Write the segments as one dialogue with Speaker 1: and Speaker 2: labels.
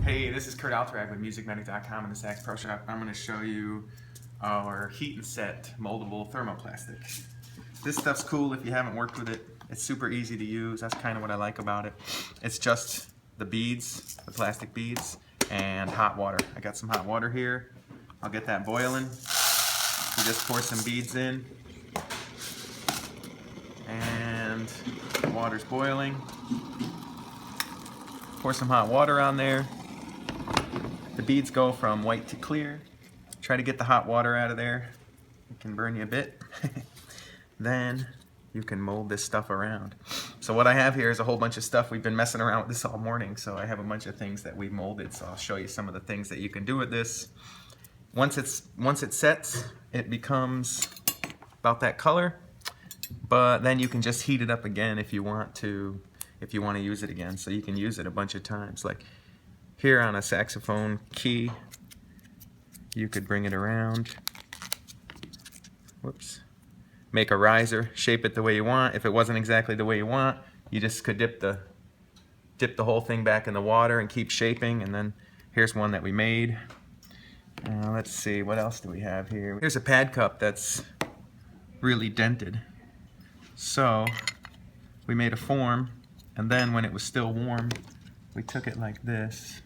Speaker 1: Hey, this is Kurt Altrag with MusicMedic.com in the Sax Pro Shop. I'm going to show you our heat and set moldable thermoplastic. This stuff's cool if you haven't worked with it. It's super easy to use. That's kind of what I like about it. It's just the beads, the plastic beads, and hot water. I got some hot water here. I'll get that boiling. We just pour some beads in, and the water's boiling. Pour some hot water on there. The beads go from white to clear. Try to get the hot water out of there. It can burn you a bit. Then you can mold this stuff around. So what I have here is a whole bunch of stuff. We've been messing around with this all morning, so I have a bunch of things that we molded. So I'll show you some of the things that you can do with this. Once it sets, it becomes about that color, but then you can just heat it up again if you want to use it again. So you can use it a bunch of times. Like here on a saxophone key, you could bring it around. Whoops. Make a riser, shape it the way you want. If it wasn't exactly the way you want, you just could dip the whole thing back in the water and keep shaping. And then here's one that we made. Let's see, what else do we have here? Here's a pad cup that's really dented. So we made a form, and then when it was still warm, we took it like this.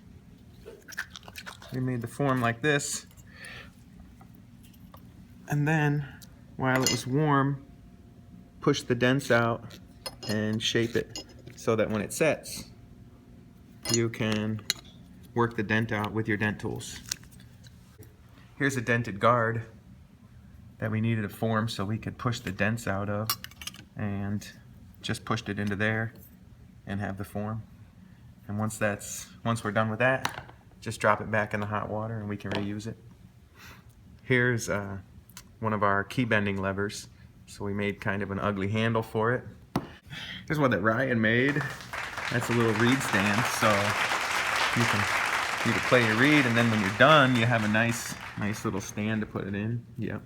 Speaker 1: We made the form like this, and then while it was warm, push the dents out and shape it so that when it sets, you can work the dent out with your dent tools. Here's a dented guard that we needed a form so we could push the dents out of, and just pushed it into there and have the form. And once we're done with that, just drop it back in the hot water and we can reuse it. Here's one of our key bending levers. So we made kind of an ugly handle for it. Here's one that Ryan made. That's a little reed stand, so you can play your reed, and then when you're done, you have a nice little stand to put it in. Yep.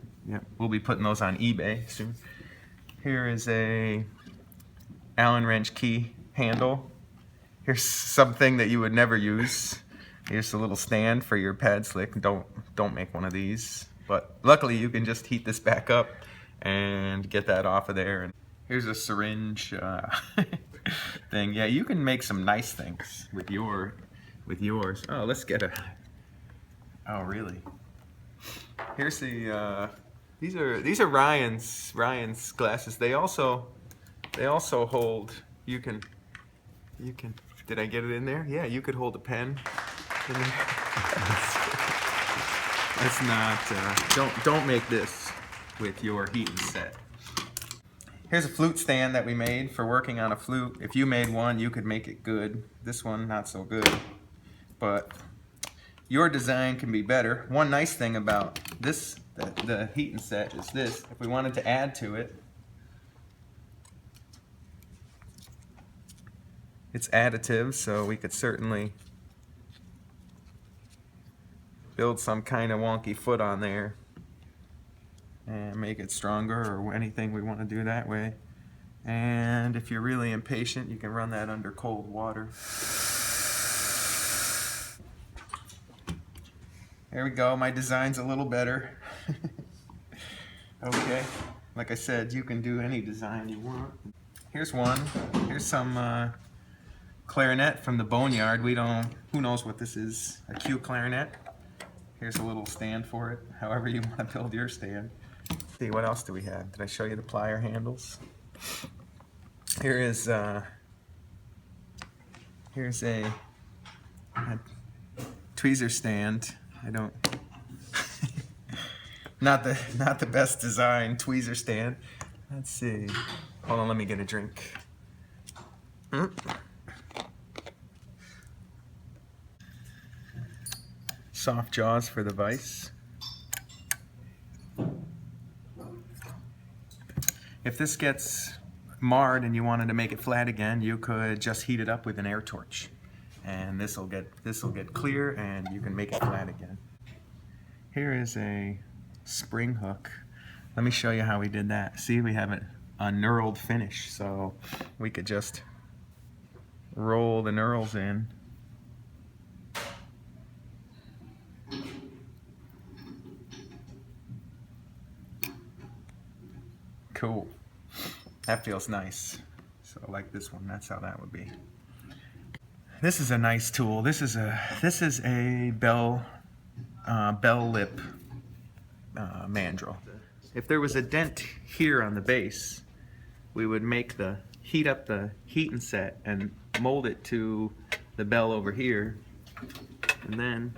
Speaker 1: We'll be putting those on eBay soon. Here is a Allen wrench key handle. Here's something that you would never use. Here's a little stand for your pad slick. Don't make one of these. But luckily you can just heat this back up and get that off of there. And here's a syringe thing. Yeah, you can make some nice things with yours. Oh, let's get a. Oh, really? Here's the. These are Ryan's glasses. They also hold. You can. Did I get it in there? Yeah, you could hold a pen in there. That's not. Don't make this with your heat and set. Here's a flute stand that we made for working on a flute. If you made one, you could make it good. This one, not so good. But your design can be better. One nice thing about this, the heat and set, is this. If we wanted to add to it, it's additive, so we could certainly build some kind of wonky foot on there and make it stronger, or anything we want to do that way. And if you're really impatient, you can run that under cold water. There we go, my design's a little better. Okay, like I said, you can do any design you want. Here's one. Here's some clarinet from the Boneyard. Who knows what this is? A Q clarinet. Here's a little stand for it, however you want to build your stand. Let's see, what else do we have? Did I show you the plier handles? Here's a tweezer stand. Not the best design tweezer stand. Let's see. Hold on, let me get a drink. Soft jaws for the vise. If this gets marred and you wanted to make it flat again, you could just heat it up with an air torch, and this will get clear, and you can make it flat again. Here is a spring hook. Let me show you how we did that. See, we have a knurled finish, so we could just roll the knurls in Cool. That feels nice. So like this one, that's how that would be. This is a nice tool. This is a bell lip mandrel. If there was a dent here on the base, we would heat up the heat set and mold it to the bell over here, and then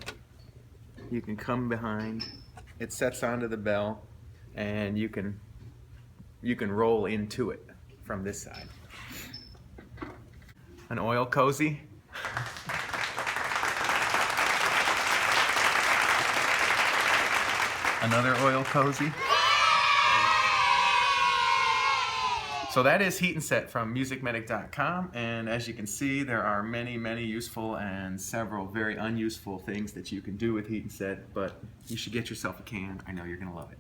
Speaker 1: you can come behind. It sets onto the bell, and you can roll into it from this side. An oil cozy. Another oil cozy. So that is Heat and Set from MusicMedic.com, and as you can see, there are many, many useful and several very unuseful things that you can do with Heat and Set, but you should get yourself a can. I know you're going to love it.